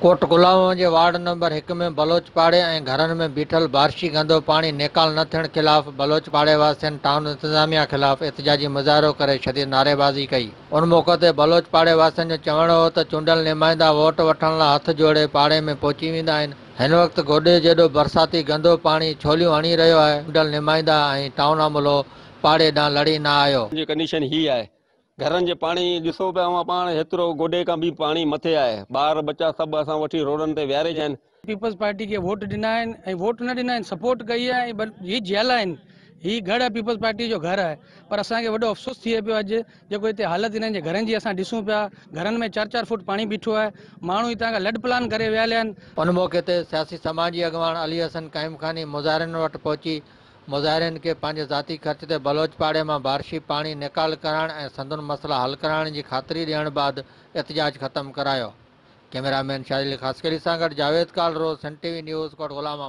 कोट गुलाम जे ward number 1 में बलोच पाड़े ऐं घरनि में बीठल बारिशी गंदो पानी निकाल न थियण खिलाफ़ बलोच पाड़े वासियुनि टाउन इंतज़ामिया खिलाफ़ एहतिजाजी मुज़ाहिरो करे शदीद नारेबाज़ी कई। उन मौक़े ते बलोच पाड़े वासियुनि जो चवणु हो त चूंडियल नुमाइंदा वोट वठण लाइ हथ जोड़े पाड़े में पहुची वेंदा आहिनि। हिन वक़्तु गोॾे जेॾो बरसाती गंदो पानी छोलियूं हणी रहियो आहे। चूंडियल नुमाइंदा ऐं टाउन अमलो पाड़े ॾांहुं लड़ी न आयो। कंडीशन ही है घरनि जे पानी ॾिसो पिया पाण हेतिरो गोॾे खां बि पानी मथे आहे। ॿार बच्चा सभु असां वठी रोडनि ते विहारे आहिनि। पीपल्स पार्टी के वोट ॾिना आहिनि ऐं वोट न ॾिना आहिनि, सपोर्ट कई आहे। ही जेल आहिनि, ही घर आहे पीपल्स पार्टी जो घर आहे। पर असांखे वॾो अफ़सोस थिए पियो अॼु जेको हिते हालत हिननि जे घरनि जी असां ॾिसूं पिया। घरनि में 4-4 फुट पानी बीठो आहे। माण्हू हितां खां लॾ प्लान करे वियल आहिनि। उन मौक़े ते सियासी समाजी अॻवान अली हसन काइमखानी मुज़ाहिरनि वटि पहुची मुज़ाहिरनि खे पंहिंजे ज़ाती ख़र्च ते बलोच पाड़े मां बारिशी पाणी निकाल करणु ऐं संदुनि मसइला हल कराइण जी ख़ातिरी ॾियण बैदि एहतिजाज ख़तमु करायो। कैमरामैन शादिल ख़ासकरी सां गॾु जावेद कालरो, सन टीवी न्यूज़, कोट गुलाम।